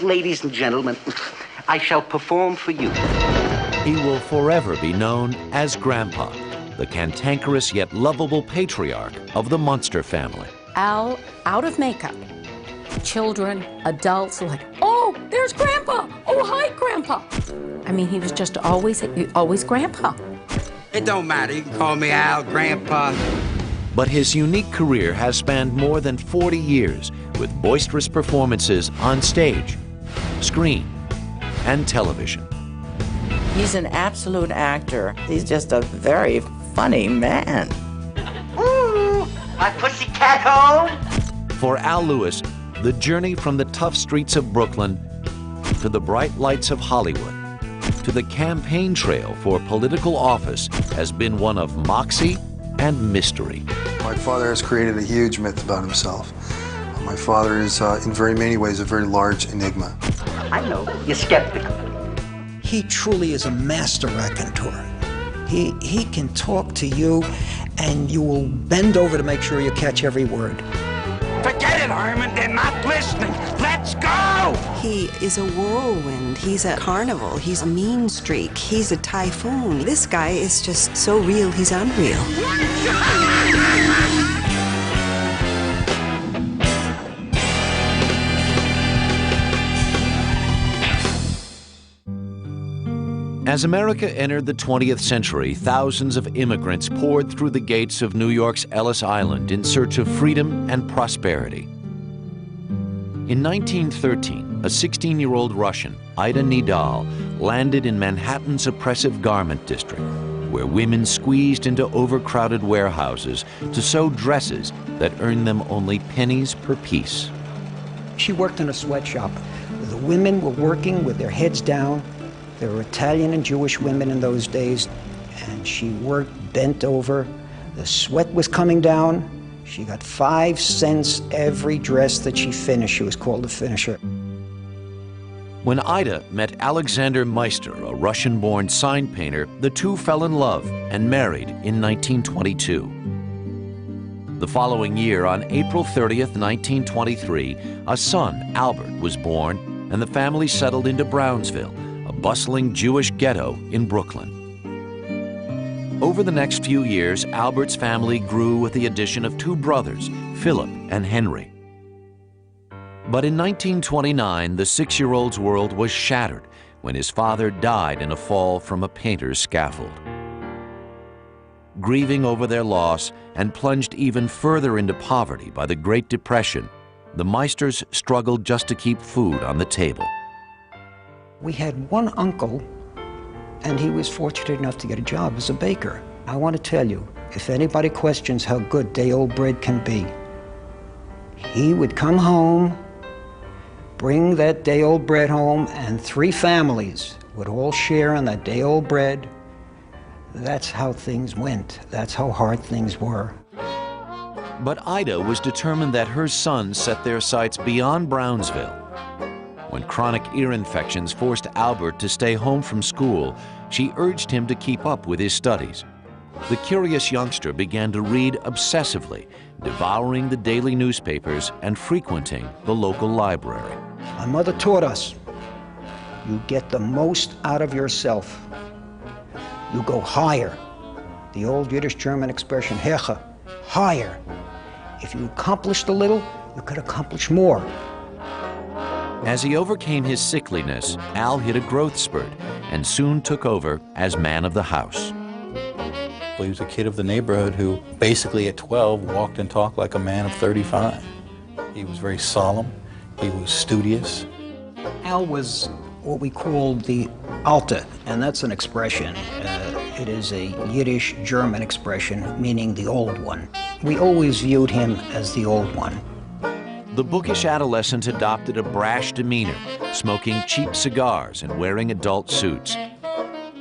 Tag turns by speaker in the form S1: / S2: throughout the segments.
S1: ladies and gentlemen, I shall perform for you.
S2: He will forever be known as Grandpa, the cantankerous yet lovable patriarch of the Munster family.
S3: Al, out of makeup. Children, adults are like, oh, there's Grandpa. Oh, hi, Grandpa. I mean, he was just always Grandpa.
S4: It don't matter. You can call me Al, Grandpa.
S2: But his unique career has spanned more than 40 years with boisterous performances on stage, screen, and television.
S5: He's an absolute actor. He's just a very funny man.
S1: Ooh, my pussycat home.
S2: For Al Lewis, the journey from the tough streets of Brooklyn to the bright lights of Hollywood to the campaign trail for political office has been one of moxie and mystery.
S6: My father has created a huge myth about himself. My father is, in very many ways, a very large enigma.
S1: I know, you're skeptical.
S7: He truly is a master raconteur. He can talk to you, and you will bend over to make sure you catch every word.
S4: Forget it, Herman. They're not listening. Let's go!
S8: He is a whirlwind. He's a carnival. He's a mean streak. He's a typhoon. This guy is just so real, he's unreal.
S2: As America entered the 20th century, thousands of immigrants poured through the gates of New York's Ellis Island in search of freedom and prosperity. In 1913, a 16-year-old Russian, Ida Nidal, landed in Manhattan's oppressive garment district, where women squeezed into overcrowded warehouses to sew dresses that earned them only pennies per piece.
S7: She worked in a sweatshop. The women were working with their heads down. There were Italian and Jewish women in those days, and she worked bent over. The sweat was coming down. She got 5 cents every dress that she finished. She was called a finisher.
S2: When Ida met Alexander Meister, a Russian-born sign painter, the two fell in love and married in 1922. The following year, on April 30th, 1923, a son, Albert, was born, and the family settled into Brownsville, a bustling Jewish ghetto in Brooklyn. Over the next few years, Albert's family grew with the addition of 2 brothers, Philip and Henry. But in 1929, the 6-year-old's world was shattered when his father died in a fall from a painter's scaffold. Grieving over their loss and plunged even further into poverty by the Great Depression, the Meisters struggled just to keep food on the table.
S7: We had one uncle, and he was fortunate enough to get a job as a baker. I want to tell you, if anybody questions how good day-old bread can be, he would come home, bring that day-old bread home, and 3 families would all share on that day-old bread. That's how things went. That's how hard things were.
S2: But Ida was determined that her sons set their sights beyond Brownsville. When chronic ear infections forced Albert to stay home from school, she urged him to keep up with his studies. The curious youngster began to read obsessively, devouring the daily newspapers and frequenting the local library.
S7: My mother taught us, you get the most out of yourself. You go higher. The old Yiddish-German expression, Heche, higher. If you accomplished a little, you could accomplish more.
S2: As he overcame his sickliness, Al hit a growth spurt and soon took over as man of the house.
S9: He was a kid of the neighborhood who basically at 12 walked and talked like a man of 35. He was very solemn. He was studious.
S7: Al was what we called the Alte, and that's an expression. It is a Yiddish-German expression meaning the old one. We always viewed him as the old one.
S2: The bookish adolescent adopted a brash demeanor, smoking cheap cigars and wearing adult suits.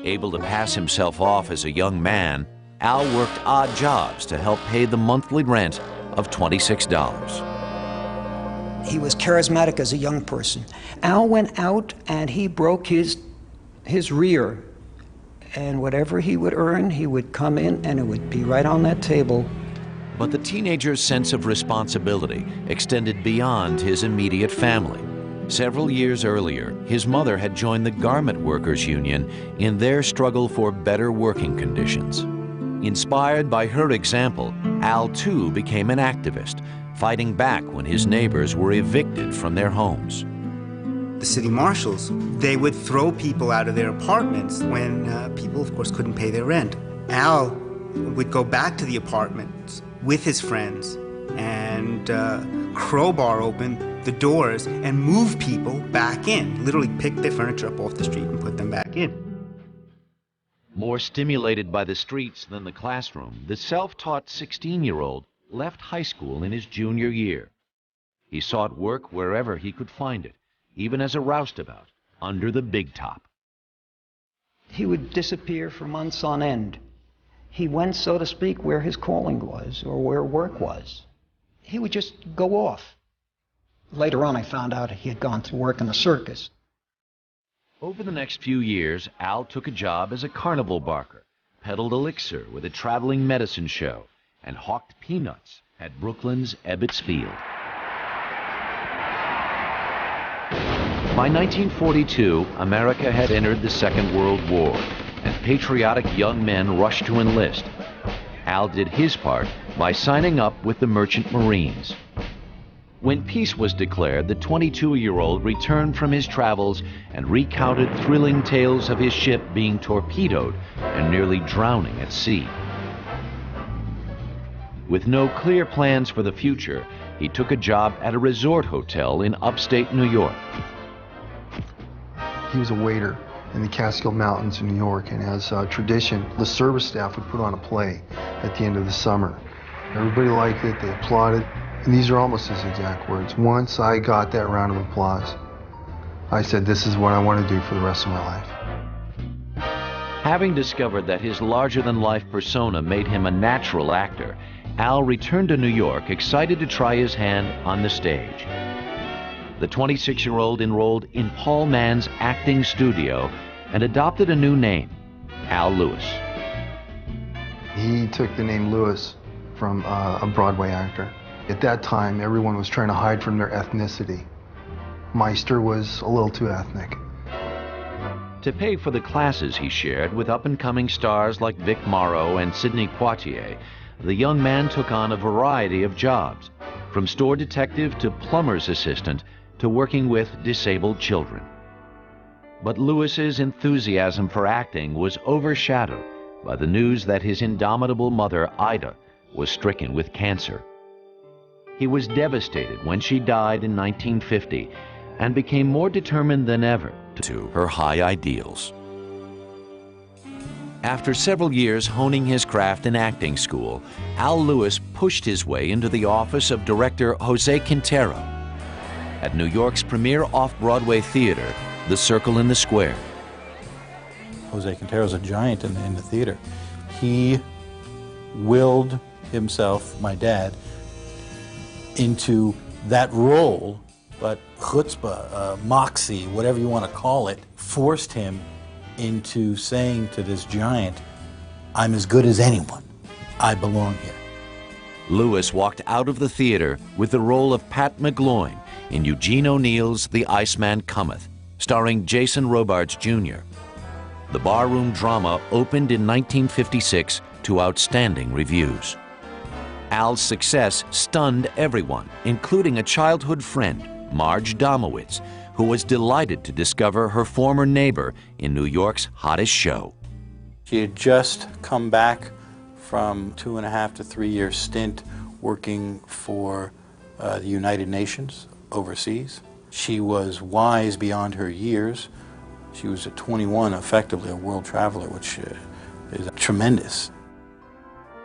S2: Able to pass himself off as a young man, Al worked odd jobs to help pay the monthly rent of $26.
S7: He was charismatic as a young person. Al went out and he broke his rear, and whatever he would earn, he would come in and it would be right on that table.
S2: But the teenager's sense of responsibility extended beyond his immediate family. Several years earlier, his mother had joined the Garment Workers Union in their struggle for better working conditions. Inspired by her example, Al too became an activist, fighting back when his neighbors were evicted from their homes.
S10: The city marshals, they would throw people out of their apartments when people, of course, couldn't pay their rent. Al would go back to the apartments with his friends and crowbar open the doors and move people back in, literally pick their furniture up off the street and put them back in.
S2: More stimulated by the streets than the classroom, the self-taught 16-year-old left high school in his junior year. He sought work wherever he could find it, even as a roustabout under the big top.
S7: He would disappear for months on end. He went, so to speak, where his calling was or where work was. He would just go off. Later on, I found out he had gone to work in the circus.
S2: Over the next few years, Al took a job as a carnival barker, peddled elixir with a traveling medicine show, and hawked peanuts at Brooklyn's Ebbets Field. By 1942, America had entered the Second World War, and patriotic young men rushed to enlist. Al did his part by signing up with the Merchant Marines. When peace was declared, the 22-year-old returned from his travels and recounted thrilling tales of his ship being torpedoed and nearly drowning at sea. With no clear plans for the future, he took a job at a resort hotel in upstate New York.
S6: He was a waiter in the Catskill Mountains in New York, and as tradition, the service staff would put on a play at the end of the summer. Everybody liked it, they applauded, and these are almost his exact words. Once I got that round of applause, I said, this is what I want to do for the rest of my life.
S2: Having discovered that his larger-than-life persona made him a natural actor, Al returned to New York, excited to try his hand on the stage. The 26-year-old enrolled in Paul Mann's acting studio and adopted a new name, Al Lewis.
S6: He took the name Lewis from a Broadway actor. At that time, everyone was trying to hide from their ethnicity. Meister was a little too ethnic.
S2: To pay for the classes he shared with up-and-coming stars like Vic Morrow and Sidney Poitier, the young man took on a variety of jobs, from store detective to plumber's assistant to working with disabled children. But Lewis's enthusiasm for acting was overshadowed by the news that his indomitable mother, Ida, was stricken with cancer. He was devastated when she died in 1950 and became more determined than ever to her high ideals. After several years honing his craft in acting school, Al Lewis pushed his way into the office of director Jose Quintero at New York's premier off-Broadway theater, The Circle in the Square.
S9: Jose Quintero's a giant in the theater. He willed himself, my dad, into that role, but chutzpah, moxie, whatever you want to call it, forced him into saying to this giant, I'm as good as anyone. I belong here.
S2: Lewis walked out of the theater with the role of Pat McGloin in Eugene O'Neill's The Iceman Cometh, starring Jason Robards Jr. The barroom drama opened in 1956 to outstanding reviews. Al's success stunned everyone, including a childhood friend, Marge Domowitz, who was delighted to discover her former neighbor in New York's hottest show.
S9: She had just come back from 2.5 to 3 year stint working for the United Nations overseas. She was wise beyond her years. She was at 21 effectively a world traveler, which is tremendous.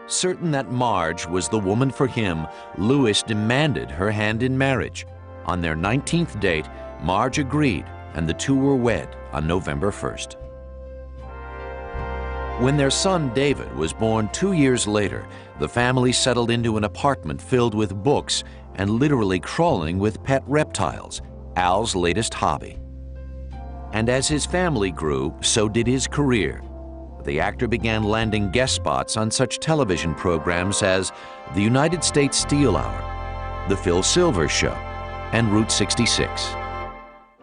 S2: Certain that Marge was the woman for him, Lewis demanded her hand in marriage. On their 19th date, Marge agreed, and the two were wed on November 1st. When their son David was born 2 years later, the family settled into an apartment filled with books and literally crawling with pet reptiles, Al's latest hobby. And as his family grew, so did his career. The actor began landing guest spots on such television programs as the United States Steel Hour, The Phil Silvers Show, and Route 66.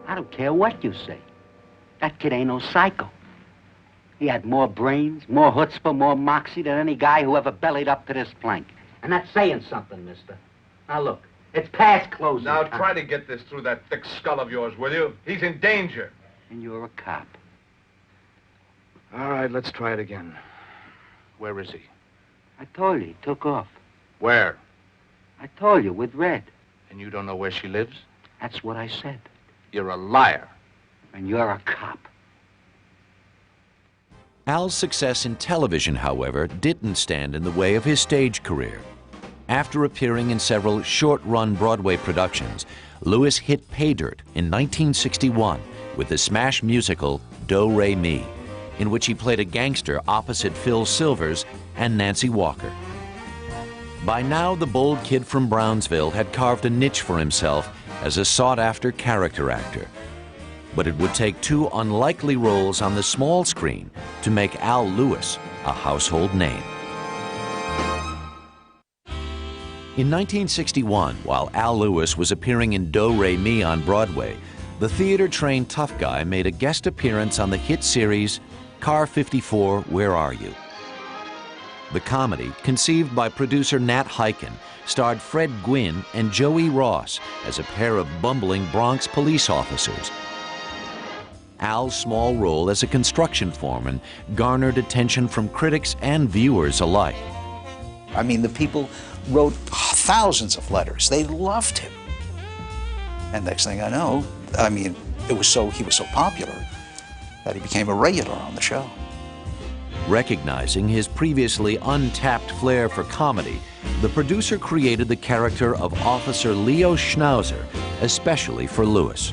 S1: I don't care what you say. That kid ain't no psycho. He had more brains, more chutzpah, more moxie than any guy who ever bellied up to this plank. And that's saying something, mister. Now look, it's past closing
S11: Now
S1: time.
S11: try to get this through that thick skull of yours, will you? He's in danger.
S1: And you're a cop.
S11: All right, let's try it again. Where is he?
S1: I told you, he took off.
S11: Where?
S1: I told you, with Red.
S11: And you don't know where she lives?
S1: That's what I said.
S11: You're a liar.
S1: And you're a cop.
S2: Al's success in television, however, didn't stand in the way of his stage career. After appearing in several short-run Broadway productions, Lewis hit pay dirt in 1961 with the smash musical Do-Re-Mi, in which he played a gangster opposite Phil Silvers and Nancy Walker. By now, the bold kid from Brownsville had carved a niche for himself as a sought-after character actor. But it would take two unlikely roles on the small screen to make Al Lewis a household name. In 1961, while Al Lewis was appearing in Do-Re-Mi on Broadway, the theater-trained tough guy made a guest appearance on the hit series Car 54, Where Are You? The comedy, conceived by producer Nat Hiken, starred Fred Gwynne and Joey Ross as a pair of bumbling Bronx police officers. Al's small role as a construction foreman garnered attention from critics and viewers alike.
S12: I mean, the people wrote thousands of letters. They loved him. And next thing I know, I mean, he was so popular that he became a regular on the show.
S2: Recognizing his previously untapped flair for comedy, the producer created the character of Officer Leo Schnauzer, especially for Lewis.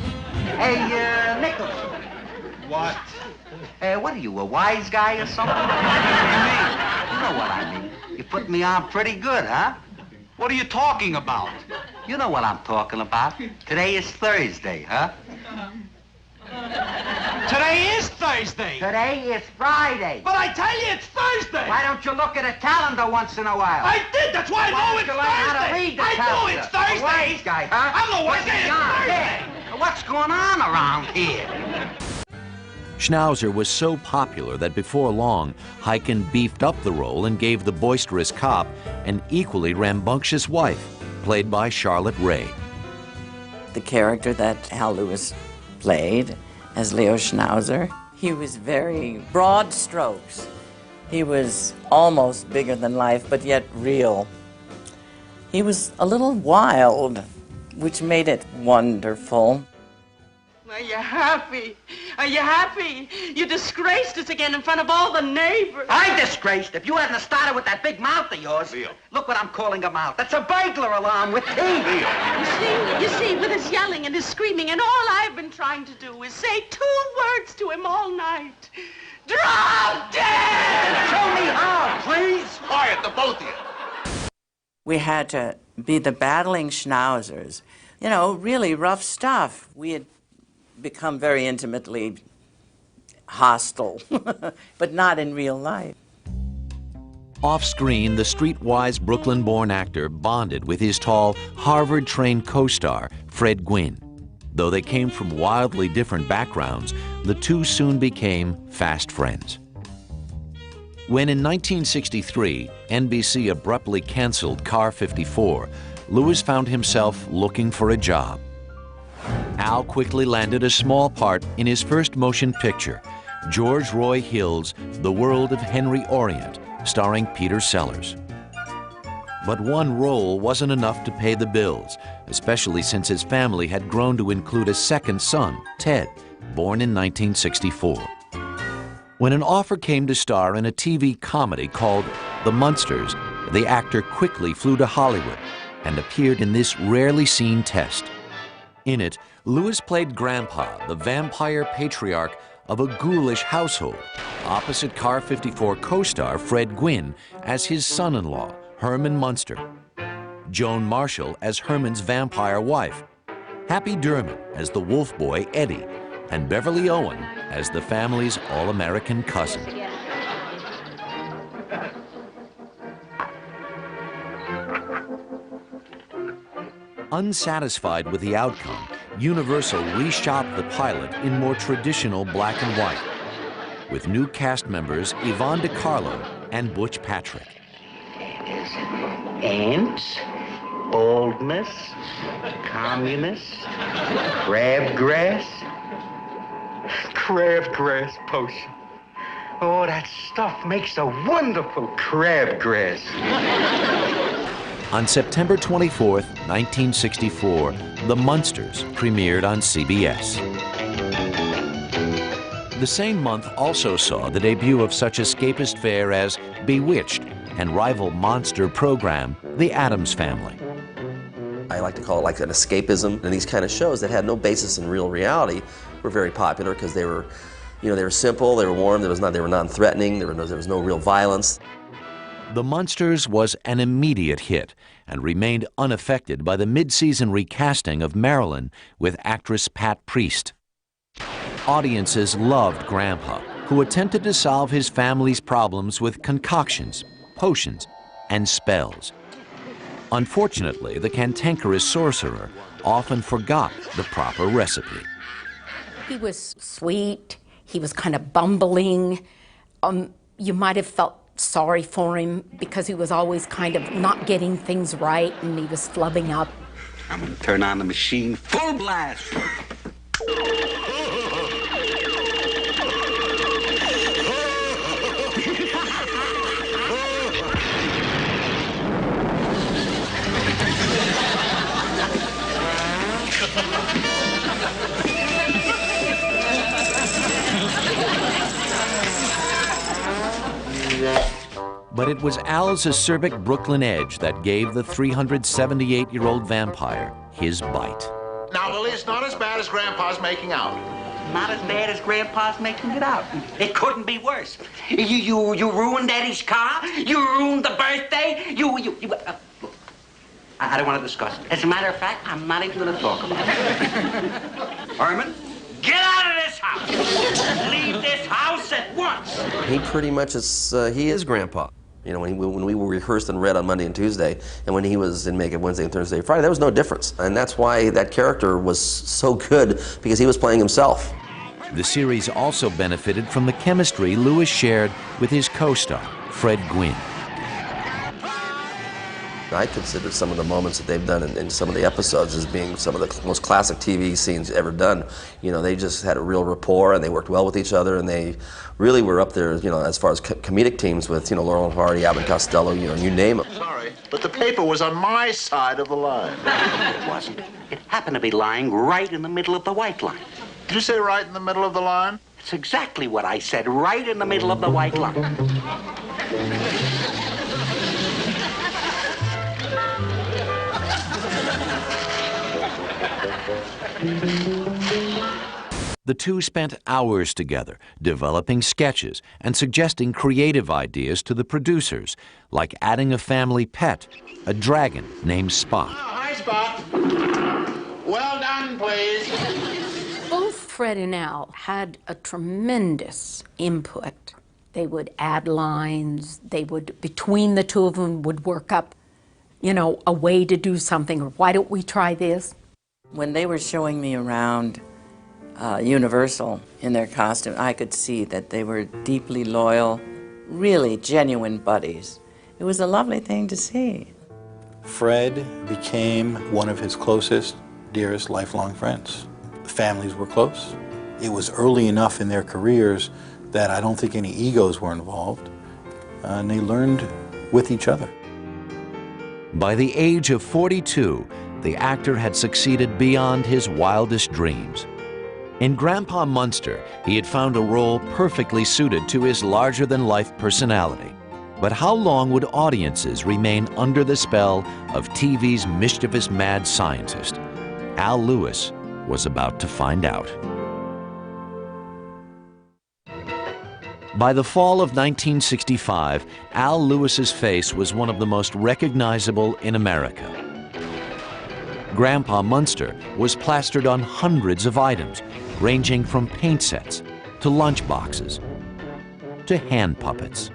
S1: Hey, Nichols.
S11: What?
S1: What are you, a wise guy or something? You know what I mean. You put me on pretty good, huh?
S4: What are you talking about?
S1: You know what I'm talking about. Today is Thursday, huh?
S4: Today is Thursday.
S1: Today is Friday.
S4: But I tell you, it's Thursday.
S1: Why don't you look at a calendar once in a while?
S4: I did. That's why I know it's
S1: Why don't you learn how to read the
S4: Thursday. I
S1: calendar?
S4: know it's Thursday.
S1: A wise guy, huh?
S4: I'm the wise guy. It's Thursday.
S1: What's going on around here?
S2: Schnauzer was so popular that before long, Hiken beefed up the role and gave the boisterous cop an equally rambunctious wife, played by Charlotte Rae.
S5: The character that Al Lewis played as Leo Schnauzer, he was very broad strokes. He was almost bigger than life, but yet real. He was a little wild, which made it wonderful.
S13: Are you happy? Are you happy? You disgraced us again in front of all the neighbors.
S1: I disgraced. If you hadn't started with that big mouth of yours.
S11: Leo.
S1: Look what I'm calling a mouth. That's a burglar alarm with teeth.
S11: Leo.
S13: You see, with his yelling and his screaming, and all I've been trying to do is say 2 words to him all night. Drop dead!
S1: Show me how, please.
S11: Quiet, the both of you.
S5: We had to be the battling Schnauzers. You know, really rough stuff. We had become very intimately hostile, but not in real life.
S2: Off-screen, the streetwise Brooklyn-born actor bonded with his tall, Harvard-trained co-star, Fred Gwynne. Though they came from wildly different backgrounds, the two soon became fast friends. When in 1963, NBC abruptly canceled Car 54, Lewis found himself looking for a job. Al quickly landed a small part in his first motion picture, George Roy Hill's The World of Henry Orient, starring Peter Sellers. But one role wasn't enough to pay the bills, especially since his family had grown to include a second son, Ted, born in 1964. When an offer came to star in a TV comedy called The Munsters, the actor quickly flew to Hollywood and appeared in this rarely seen test. In it, Lewis played Grandpa, the vampire patriarch of a ghoulish household, opposite Car 54 co-star Fred Gwynne as his son-in-law, Herman Munster, Joan Marshall as Herman's vampire wife, Happy Dermott as the wolf boy Eddie, and Beverly Owen as the family's all-American cousin. Unsatisfied with the outcome, Universal reshot the pilot in more traditional black and white, with new cast members Yvonne DiCarlo and Butch Patrick.
S1: Ants, baldness, communists, crabgrass. Crabgrass potion. Oh, that stuff makes a wonderful crabgrass.
S2: On September 24th, 1964, The Munsters premiered on CBS. The same month also saw the debut of such escapist fare as Bewitched and rival monster program, The Addams Family.
S14: I like to call it like an escapism, and these kind of shows that had no basis in real reality were very popular because they were, you know, they were simple, they were warm, they were non-threatening, there was no real violence.
S2: The Munsters was an immediate hit and remained unaffected by the mid-season recasting of Marilyn with actress Pat Priest. Audiences loved Grandpa, who attempted to solve his family's problems with concoctions, potions, and spells. Unfortunately, the cantankerous sorcerer often forgot the proper recipe.
S3: He was sweet, he was kind of bumbling. You might have felt sorry for him because he was always kind of not getting things right and he was flubbing up.
S1: I'm gonna turn on the machine full blast.
S2: But it was Al's acerbic Brooklyn edge that gave the 378-year-old vampire his bite.
S15: Now, Lily, it's not as bad as Grandpa's making out.
S1: Not as bad as Grandpa's making it out. It couldn't be worse. You ruined Eddie's car. You ruined the birthday. I don't want to discuss it. As a matter of fact, I'm not even going to talk about it. Herman, get out of this house. Leave this house at once.
S14: He pretty much is, he is Grandpa. You know, when we were rehearsed and read on Monday and Tuesday, and when he was in makeup Wednesday and Thursday and Friday, there was no difference. And that's why that character was so good, because he was playing himself.
S2: The series also benefited from the chemistry Lewis shared with his co-star, Fred Gwynne.
S14: I consider some of the moments that they've done in some of the episodes as being some of the most classic TV scenes ever done. You know, they just had a real rapport and they worked well with each other, and they really were up there, you know, as far as comedic teams with, you know, Laurel and Hardy, Abbott and Costello, you know, you name it.
S15: Sorry, but the paper was on my side of the line.
S1: It wasn't. It happened to be lying right in the middle of the white line.
S15: Did you say right in the middle of the line?
S1: It's exactly what I said, right in the middle of the white line.
S2: The two spent hours together, developing sketches and suggesting creative ideas to the producers, like adding a family pet, a dragon named Spot.
S15: Oh, hi, Spot. Well done, please.
S3: Both Fred and Al had a tremendous input. They would add lines, they would, between the two of them, would work up, you know, a way to do something, or why don't we try this?
S5: When they were showing me around Universal in their costume, I could see that they were deeply loyal, really genuine buddies. It was a lovely thing to see.
S9: Fred became one of his closest, dearest lifelong friends. The families were close. It was early enough in their careers that I don't think any egos were involved, and they learned with each other.
S2: By the age of 42, the actor had succeeded beyond his wildest dreams. In Grandpa Munster, he had found a role perfectly suited to his larger-than-life personality. But how long would audiences remain under the spell of TV's mischievous mad scientist? Al Lewis was about to find out. By the fall of 1965, Al Lewis's face was one of the most recognizable in America. Grandpa Munster was plastered on hundreds of items, ranging from paint sets to lunch boxes to hand puppets.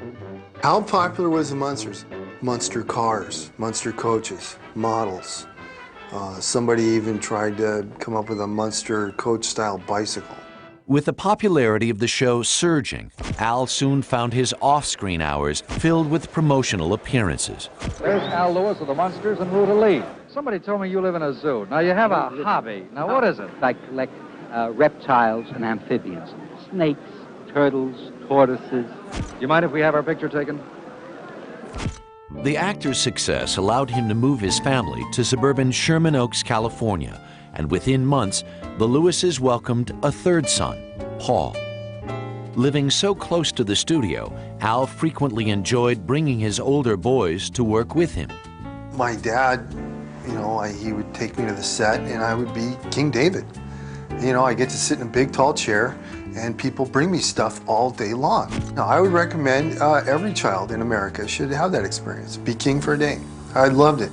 S6: How popular was the Munsters? Munster cars, Munster coaches, models, Somebody even tried to come up with a Munster coach-style bicycle.
S2: With the popularity of the show surging, Al soon found his off-screen hours filled with promotional appearances.
S16: There's Al Lewis of the Munsters and Rita Lee. Somebody told me you live in a zoo. Now, you have a hobby. Now, what is it?
S1: Like reptiles and amphibians. Snakes, turtles, tortoises.
S16: Do you mind if we have our picture taken?
S2: The actor's success allowed him to move his family to suburban Sherman Oaks, California, and within months, the Lewises welcomed a third son, Paul. Living so close to the studio, Al frequently enjoyed bringing his older boys to work with him.
S6: My dad, he would take me to the set and I would be King David. I get to sit in a big, tall chair and people bring me stuff all day long. Now, I would recommend every child in America should have that experience. Be king for a day. I loved it.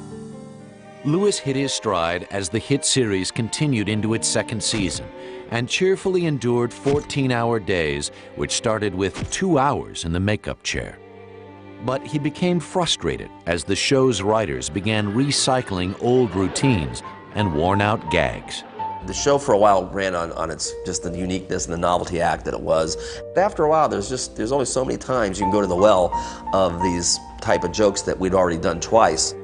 S2: Lewis hit his stride as the hit series continued into its second season and cheerfully endured 14-hour days, which started with 2 hours in the makeup chair. But he became frustrated as the show's writers began recycling old routines and worn-out gags.
S14: The show for a while ran on its just the uniqueness and the novelty act that it was. After a while, there's only so many times you can go to the well of these type of jokes that we'd already done twice.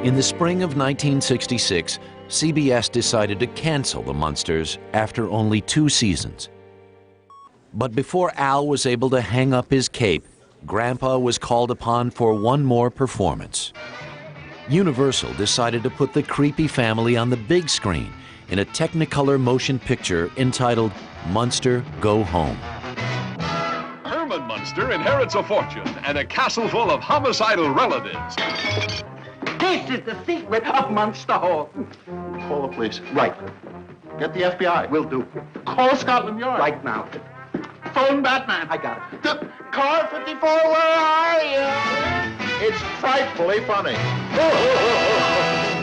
S2: In the spring of 1966, CBS decided to cancel the Munsters after only 2 seasons. But before Al was able to hang up his cape, Grandpa was called upon for one more performance. Universal decided to put the creepy family on the big screen in a Technicolor motion picture entitled Munster Go Home.
S17: Herman Munster inherits a fortune and a castle full of homicidal relatives.
S15: This is the secret of Munster Hall. Call the police.
S1: Right.
S15: Get the FBI.
S1: Will do.
S15: Call Scotland Yard.
S1: Right now.
S15: Phone Batman.
S1: I got it.
S15: The car 54, where are you? It's frightfully funny.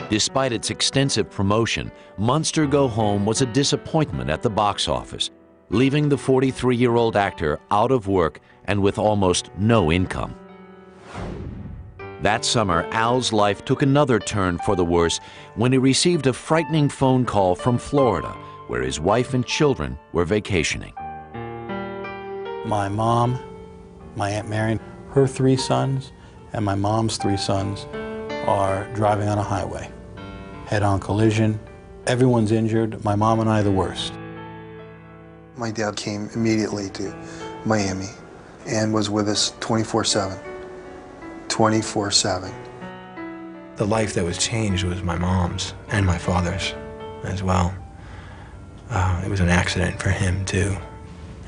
S2: Despite its extensive promotion, Munster Go Home was a disappointment at the box office, leaving the 43-year-old actor out of work and with almost no income. That summer, Al's life took another turn for the worse when he received a frightening phone call from Florida, where his wife and children were vacationing.
S9: My mom, my Aunt Marion, her 3 sons, and my mom's 3 sons are driving on a highway. Head-on collision. Everyone's injured. My mom and I the worst.
S6: My dad came immediately to Miami and was with us 24/7. 24/7.
S18: The life that was changed was my mom's and my father's as well. It was an accident for him too.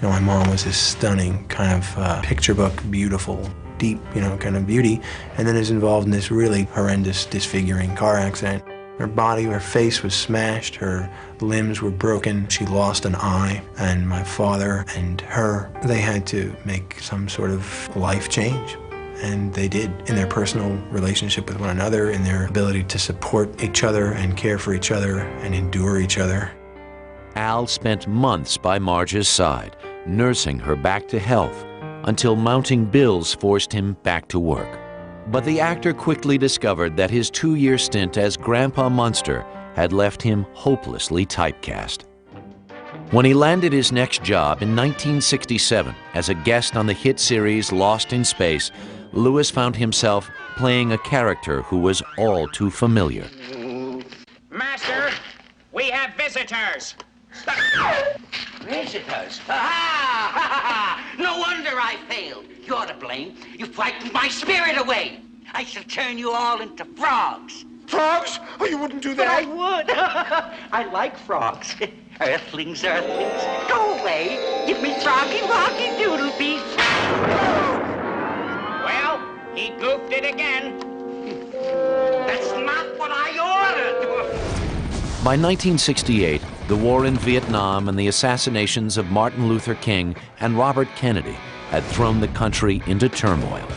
S18: My mom was this stunning kind of picture book, beautiful, deep, kind of beauty, and then is involved in this really horrendous, disfiguring car accident. Her body, her face was smashed, her limbs were broken, she lost an eye, and my father and her, they had to make some sort of life change. And they did, in their personal relationship with one another, in their ability to support each other and care for each other and endure each other.
S2: Al spent months by Marge's side, nursing her back to health, until mounting bills forced him back to work. But the actor quickly discovered that his 2-year stint as Grandpa Munster had left him hopelessly typecast. When he landed his next job in 1967 as a guest on the hit series Lost in Space, Lewis found himself playing a character who was all too familiar.
S4: Master, we have visitors.
S13: Visitors? Ha! No wonder I failed. You're to blame. You frightened my spirit away. I shall turn you all into frogs.
S15: Frogs? Oh, you wouldn't do
S13: But
S15: that.
S13: I would. I like frogs. Earthlings. Go away. Give me froggy, roggy, doodle beef.
S4: Well, he goofed it again.
S13: That's not what I ordered.
S2: By 1968, the war in Vietnam and the assassinations of Martin Luther King and Robert Kennedy had thrown the country into turmoil.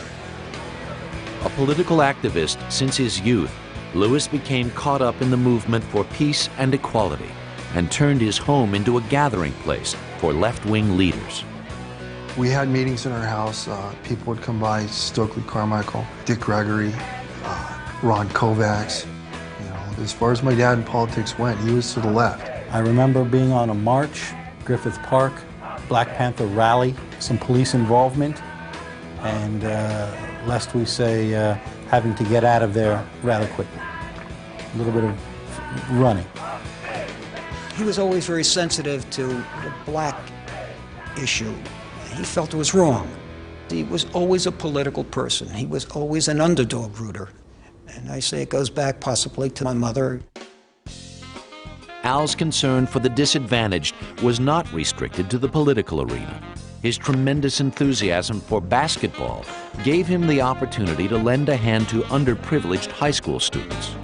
S2: A political activist since his youth, Lewis became caught up in the movement for peace and equality and turned his home into a gathering place for left-wing leaders.
S6: We had meetings in our house. People would come by, Stokely Carmichael, Dick Gregory, Ron Kovacs. As far as my dad in politics went, he was to the left.
S9: I remember being on a march, Griffith Park, Black Panther rally, some police involvement, and lest we say, having to get out of there rather quickly. A little bit of running.
S7: He was always very sensitive to the black issue. He felt it was wrong. He was always a political person. He was always an underdog rooter. And I say it goes back possibly to my mother.
S2: Al's concern for the disadvantaged was not restricted to the political arena. His tremendous enthusiasm for basketball gave him the opportunity to lend a hand to underprivileged high school students.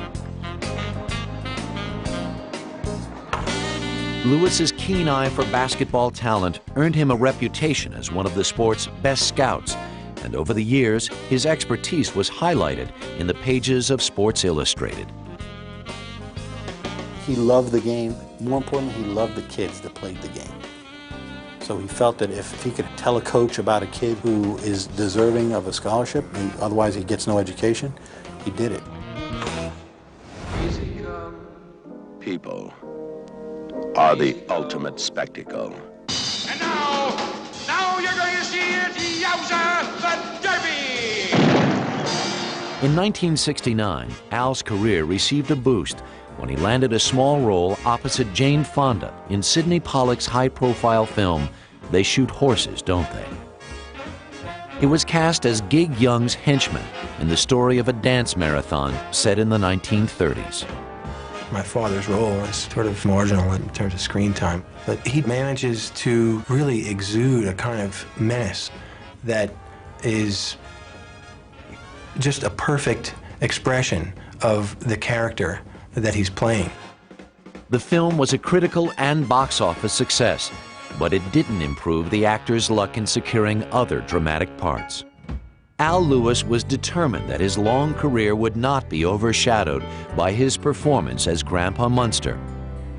S2: Lewis's keen eye for basketball talent earned him a reputation as one of the sport's best scouts, and over the years, his expertise was highlighted in the pages of Sports Illustrated.
S9: He loved the game. More importantly, he loved the kids that played the game. So he felt that if he could tell a coach about a kid who is deserving of a scholarship, and otherwise he gets no education, he did it.
S19: People are the ultimate spectacle.
S4: And now you're going to see it, yowza, the Derby!
S2: In 1969, Al's career received a boost when he landed a small role opposite Jane Fonda in Sidney Pollack's high-profile film, They Shoot Horses, Don't They? He was cast as Gig Young's henchman in the story of a dance marathon set in the 1930s.
S18: My father's role is sort of marginal in terms of screen time, but he manages to really exude a kind of menace that is just a perfect expression of the character that he's playing.
S2: The film was a critical and box office success, but it didn't improve the actor's luck in securing other dramatic parts. Al Lewis was determined that his long career would not be overshadowed by his performance as Grandpa Munster.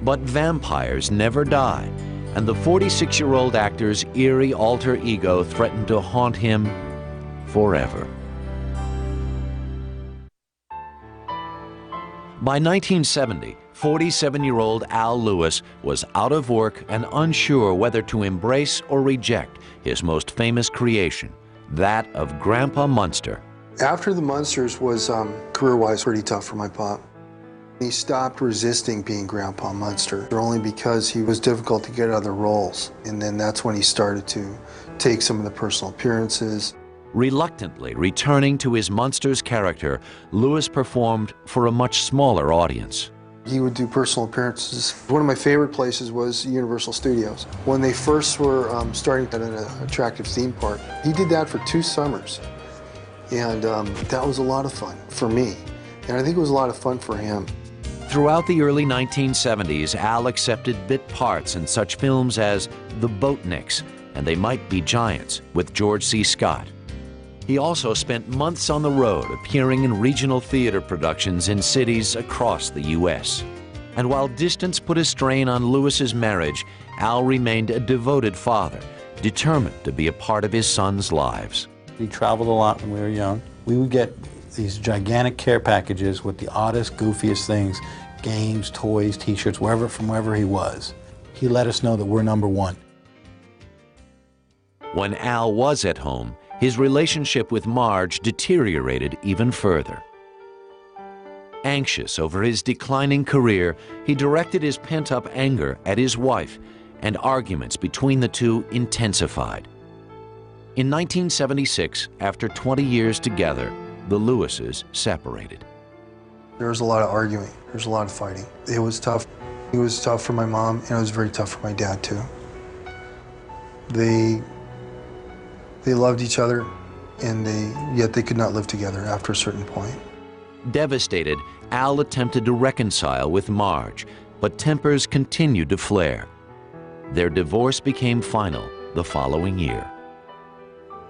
S2: But vampires never die, and the 46-year-old actor's eerie alter ego threatened to haunt him forever. By 1970, 47-year-old Al Lewis was out of work and unsure whether to embrace or reject his most famous creation, that of Grandpa Munster.
S6: After the Munsters was career-wise pretty tough for my pop. He stopped resisting being Grandpa Munster, only because he was difficult to get other roles. And then that's when he started to take some of the personal appearances.
S2: Reluctantly returning to his Munster's character, Lewis performed for a much smaller audience.
S6: He would do personal appearances. One of my favorite places was Universal Studios. When they first were starting at an attractive theme park, he did that for 2 summers. And that was a lot of fun for me. And I think it was a lot of fun for him.
S2: Throughout the early 1970s, Al accepted bit parts in such films as The Boatniks and They Might Be Giants with George C. Scott. He also spent months on the road appearing in regional theater productions in cities across the U.S. And while distance put a strain on Lewis's marriage, Al remained a devoted father, determined to be a part of his sons' lives.
S9: We traveled a lot when we were young. We would get these gigantic care packages with the oddest, goofiest things, games, toys, t-shirts, from wherever he was. He let us know that we're number one.
S2: When Al was at home, his relationship with Marge deteriorated even further. Anxious over his declining career, he directed his pent-up anger at his wife, and arguments between the two intensified. In 1976, after 20 years together, the Lewises separated.
S6: There was a lot of arguing. There was a lot of fighting. It was tough. It was tough for my mom, and it was very tough for my dad, too. They loved each other, and yet they could not live together after a certain point.
S2: Devastated, Al attempted to reconcile with Marge, but tempers continued to flare. Their divorce became final the following year.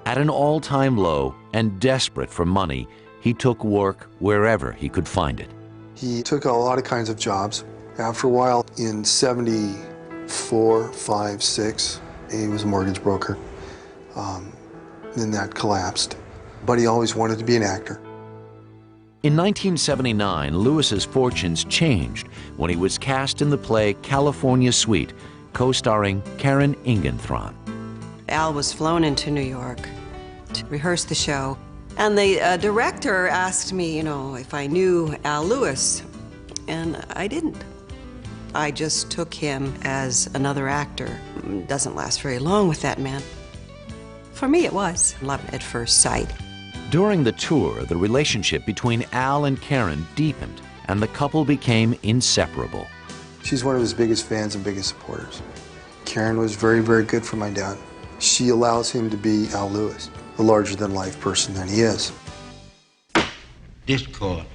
S2: At an all-time low and desperate for money, he took work wherever he could find it.
S6: He took a lot of kinds of jobs. After a while, in 74, 5, 6, he was a mortgage broker. Then that collapsed. But he always wanted to be an actor.
S2: In 1979, Lewis's fortunes changed when he was cast in the play California Suite, co-starring Karen Ingenthron.
S8: Al was flown into New York to rehearse the show, and the director asked me, you know, if I knew Al Lewis, and I didn't. I just took him as another actor. Doesn't last very long with that man. For me, it was love at first sight.
S2: During the tour, the relationship between Al and Karen deepened, and the couple became inseparable.
S6: She's one of his biggest fans and biggest supporters. Karen was very, very good for my dad. She allows him to be Al Lewis, the larger-than-life person that he is.
S15: This court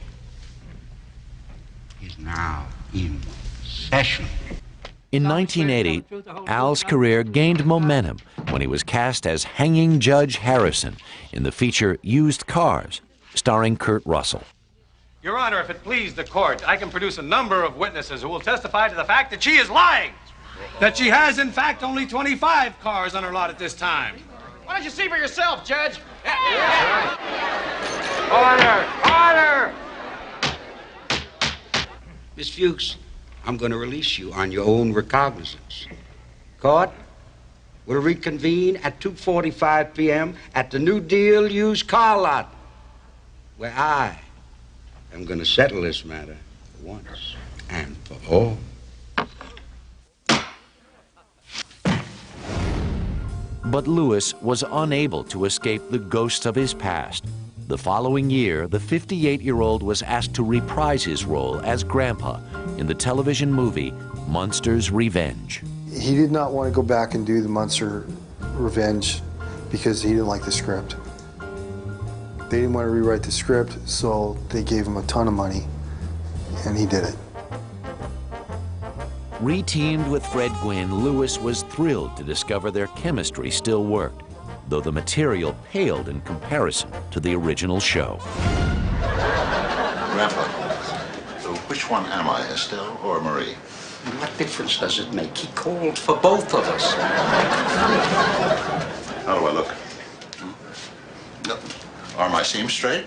S15: is now in session.
S2: In 1980, Al's career gained momentum when he was cast as Hanging Judge Harrison in the feature Used Cars, starring Kurt Russell.
S20: Your Honor, if it please the court, I can produce a number of witnesses who will testify to the fact that she is lying. That she has, in fact, only 25 cars on her lot at this time. Why don't you see for yourself, Judge?
S15: Order! Order! Miss Fuchs, I'm going to release you on your own recognizance. Court will reconvene at 2:45 p.m. at the New Deal used car lot, where I am going to settle this matter once and for all.
S2: But Lewis was unable to escape the ghosts of his past. The following year, the 58-year-old was asked to reprise his role as Grandpa in the television movie Munster's Revenge.
S6: He did not want to go back and do the Munster Revenge because he didn't like the script. They didn't want to rewrite the script, so they gave him a ton of money, and he did it.
S2: Re-teamed with Fred Gwynne, Lewis was thrilled to discover their chemistry still worked, though the material paled in comparison to the original show.
S19: Grandpa, so which one am I, Estelle or Marie?
S15: What difference does it make? He called for both of us.
S19: How do I look? No. Are my seams straight?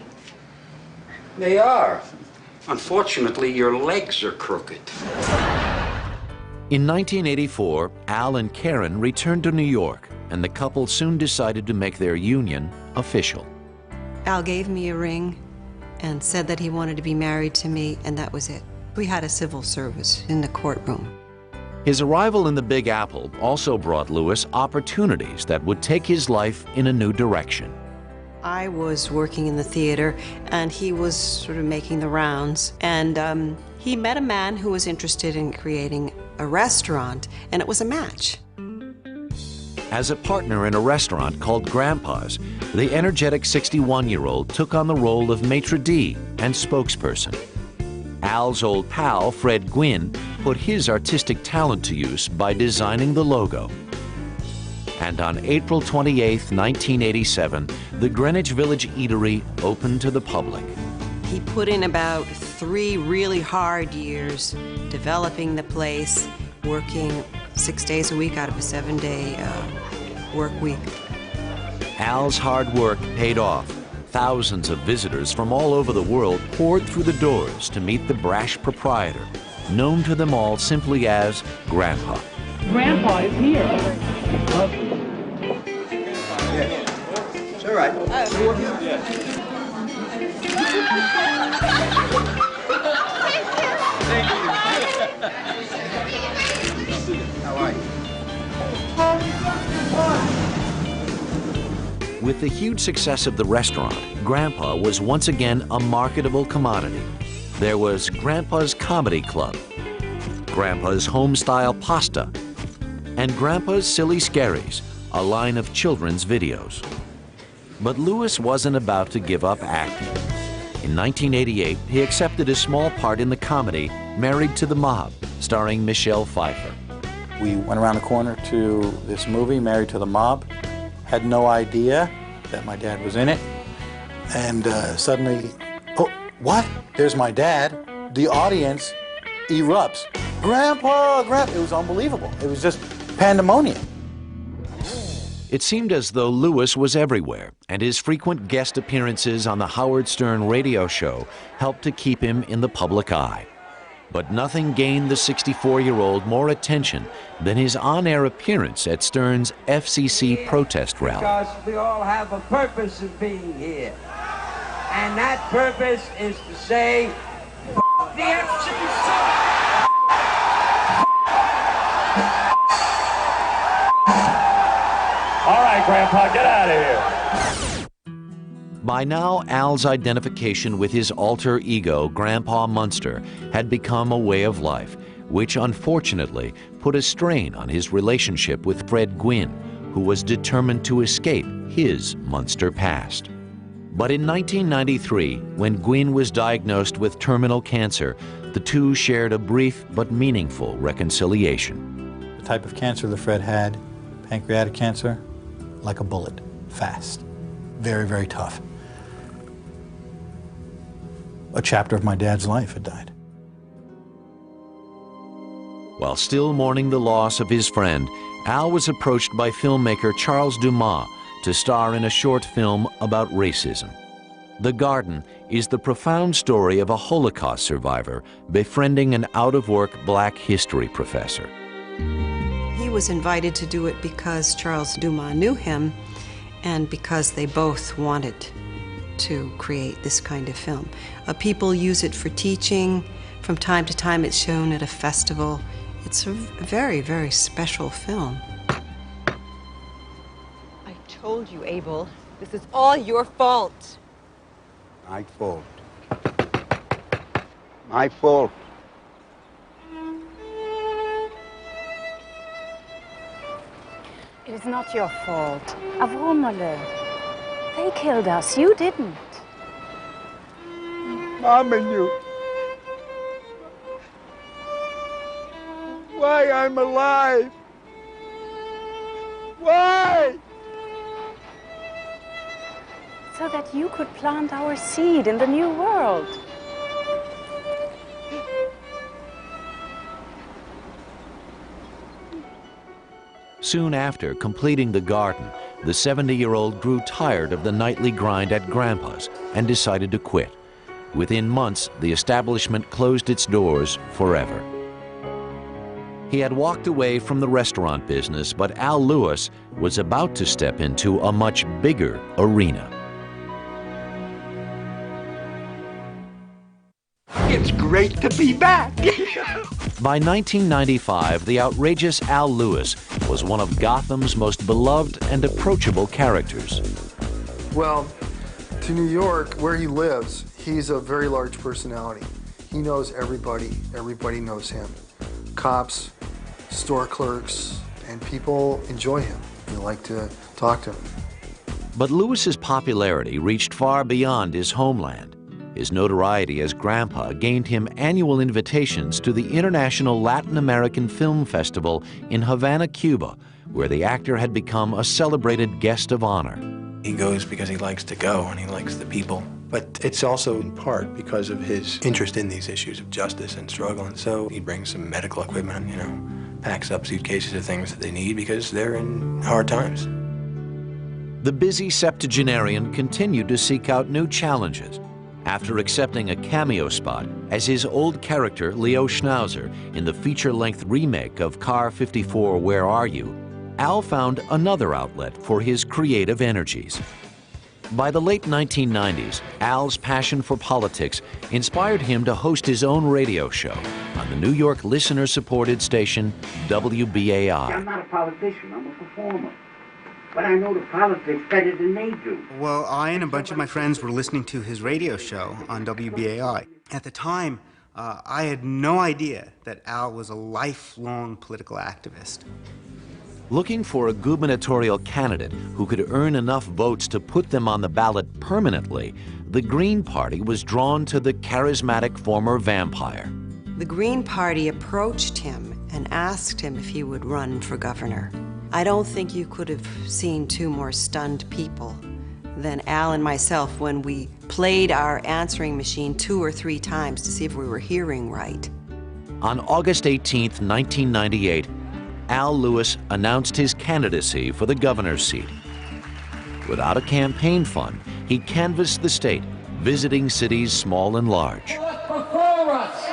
S15: They are. Unfortunately, your legs are crooked.
S2: In 1984, Al and Karen returned to New York, and the couple soon decided to make their union official.
S8: Al gave me a ring and said that he wanted to be married to me, and that was it. We had a civil service in the courtroom.
S2: His arrival in the Big Apple also brought Lewis opportunities that would take his life in a new direction.
S8: I was working in the theater, and he was sort of making the rounds, and he met a man who was interested in creating a restaurant, and it was a match.
S2: As a partner in a restaurant called Grandpa's, the energetic 61-year-old took on the role of maitre d' and spokesperson. Al's old pal, Fred Gwynne, put his artistic talent to use by designing the logo. And on April 28, 1987, the Greenwich Village Eatery opened to the public.
S8: He put in about 3 really hard years developing the place, working 6 days a week out of a 7-day work week.
S2: Al's hard work paid off. Thousands of visitors from all over the world poured through the doors to meet the brash proprietor, known to them all simply as Grandpa.
S21: Grandpa is here.
S15: It's all right. How are you?
S2: With the huge success of the restaurant, Grandpa was once again a marketable commodity. There was Grandpa's Comedy Club, Grandpa's Home-Style Pasta, and Grandpa's Silly Scaries, a line of children's videos. But Lewis wasn't about to give up acting. In 1988, he accepted a small part in the comedy Married to the Mob, starring Michelle Pfeiffer.
S9: We went around the corner to this movie, Married to the Mob. Had no idea that my dad was in it. And suddenly, oh, what? There's my dad. The audience erupts. Grandpa, Grandpa. It was unbelievable. It was just pandemonium.
S2: It seemed as though Lewis was everywhere, and his frequent guest appearances on the Howard Stern radio show helped to keep him in the public eye. But nothing gained the 64-year-old more attention than his on-air appearance at Stern's FCC protest rally.
S10: Because we all have a purpose of being here. And that purpose is to say, the FCC!
S16: All right, Grandpa, get out of here.
S2: By now, Al's identification with his alter ego, Grandpa Munster, had become a way of life, which unfortunately put a strain on his relationship with Fred Gwynne, who was determined to escape his Munster past. But in 1993, when Gwynne was diagnosed with terminal cancer, the two shared a brief but meaningful reconciliation.
S9: The type of cancer that Fred had, pancreatic cancer, like a bullet, fast, very, very tough. A chapter of my dad's life had died.
S2: While still mourning the loss of his friend, Al was approached by filmmaker Charles Dumas to star in a short film about racism. The Garden is the profound story of a Holocaust survivor befriending an out-of-work black history professor.
S8: He was invited to do it because Charles Dumas knew him and because they both wanted to create this kind of film. People use it for teaching. From time to time it's shown at a festival. It's a very, very special film.
S22: I told you, Abel, this is all your fault.
S15: My fault. My fault.
S23: It is not your fault. Avrom Malé. They killed us. You didn't.
S15: Mom and you. Why I'm alive? Why?
S23: So that you could plant our seed in the new world.
S2: Soon after completing The Garden, the 70-year-old grew tired of the nightly grind at Grandpa's and decided to quit. Within months, the establishment closed its doors forever. He had walked away from the restaurant business, but Al Lewis was about to step into a much bigger arena.
S15: It's great to be back.
S2: By 1995, the outrageous Al Lewis was one of Gotham's most beloved and approachable characters.
S6: Well, to New York, where he lives, he's a very large personality. He knows everybody. Everybody knows him. Cops, store clerks, and people enjoy him. They like to talk to him.
S2: But Lewis's popularity reached far beyond his homeland. His notoriety as Grandpa gained him annual invitations to the International Latin American Film Festival in Havana, Cuba, where the actor had become a celebrated guest of honor.
S18: He goes because he likes to go and he likes the people. But it's also in part because of his interest in these issues of justice and struggle. And so he brings some medical equipment, you know, packs up suitcases of things that they need because they're in hard times.
S2: The busy septuagenarian continued to seek out new challenges. After accepting a cameo spot as his old character Leo Schnauzer in the feature-length remake of Car 54, Where Are You?, Al found another outlet for his creative energies. By the late 1990s, Al's passion for politics inspired him to host his own radio show on the New York listener-supported station WBAI.
S1: I'm not a politician, I'm a performer. But I know the politics better than they do.
S24: Well, I and a bunch of my friends were listening to his radio show on WBAI. At the time, I had no idea that Al was a lifelong political activist.
S2: Looking for a gubernatorial candidate who could earn enough votes to put them on the ballot permanently, the Green Party was drawn to the charismatic former vampire.
S8: The Green Party approached him and asked him if he would run for governor. I don't think you could have seen two more stunned people than Al and myself when we played our answering machine 2 or 3 times to see if we were hearing right.
S2: On August 18, 1998, Al Lewis announced his candidacy for the governor's seat. Without a campaign fund, he canvassed the state, visiting cities small and large.
S10: Before us,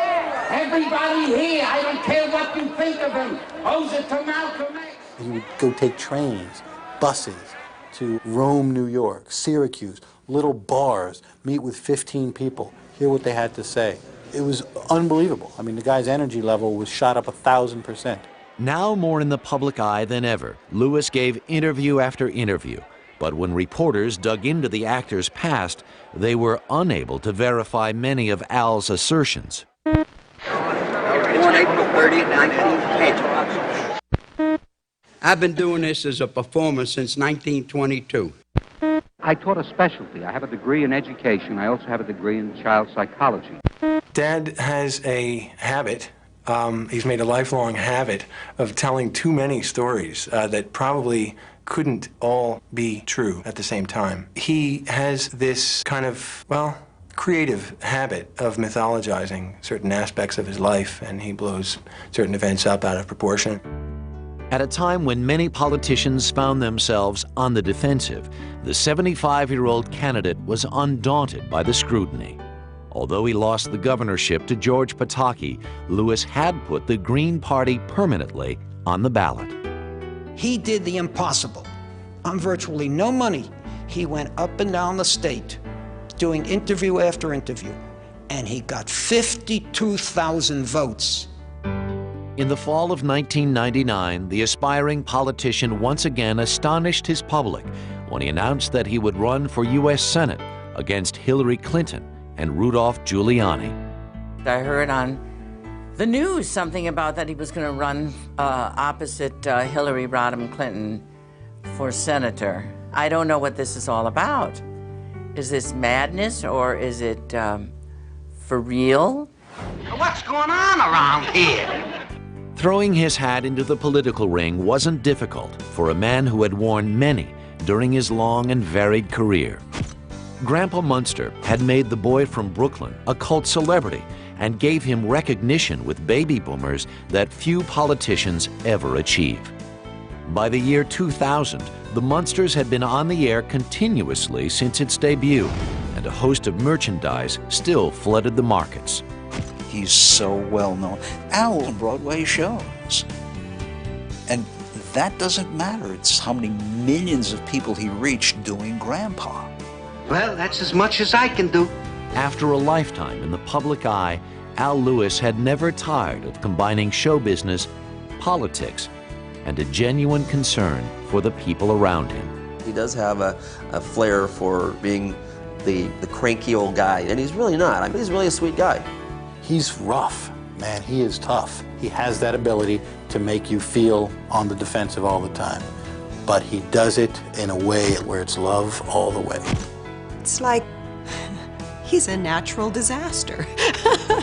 S10: everybody here, I don't care what you think of him, owes it to Malcolm X.
S9: He would go take trains, buses to Rome, New York, Syracuse, little bars, meet with 15 people, hear what they had to say. It was unbelievable. I mean, the guy's energy level was shot up 1,000%.
S2: Now more in the public eye than ever, Lewis gave interview after interview. But when reporters dug into the actor's past, they were unable to verify many of Al's assertions.
S3: Born April 30th, 1910.
S15: I've been doing this as a performer since 1922.
S5: I taught a specialty. I have a degree in education. I also have a degree in child psychology.
S18: Dad has a habit, he's made a lifelong habit of telling too many stories that probably couldn't all be true at the same time. He has this kind of, well, creative habit of mythologizing certain aspects of his life, and he blows certain events up out of proportion.
S2: At a time when many politicians found themselves on the defensive, the 75-year-old candidate was undaunted by the scrutiny. Although he lost the governorship to George Pataki, Lewis had put the Green Party permanently on the ballot.
S7: He did the impossible. On virtually no money, he went up and down the state, doing interview after interview, and he got 52,000 votes.
S2: In the fall of 1999, the aspiring politician once again astonished his public when he announced that he would run for U.S. Senate against Hillary Clinton and Rudolph Giuliani.
S11: I heard on the news something about that he was going to run opposite Hillary Rodham Clinton for senator. I don't know what this is all about. Is this madness or is it for real?
S1: What's going on around here?
S2: Throwing his hat into the political ring wasn't difficult for a man who had worn many during his long and varied career. Grandpa Munster had made the boy from Brooklyn a cult celebrity and gave him recognition with baby boomers that few politicians ever achieve. By the year 2000, the Munsters had been on the air continuously since its debut, and a host of merchandise still flooded the markets.
S12: He's so well known. Al on Broadway shows. And that doesn't matter. It's how many millions of people he reached doing Grandpa.
S1: Well, that's as much as I can do.
S2: After a lifetime in the public eye, Al Lewis had never tired of combining show business, politics, and a genuine concern for the people around him.
S14: He does have a flair for being the cranky old guy, and he's really not. I mean, he's really a sweet guy.
S9: He's rough, man. He is tough. He has that ability to make you feel on the defensive all the time. But he does it in a way where it's love all the way.
S8: It's like he's a natural disaster.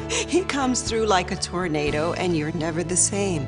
S8: He comes through like a tornado and you're never the same.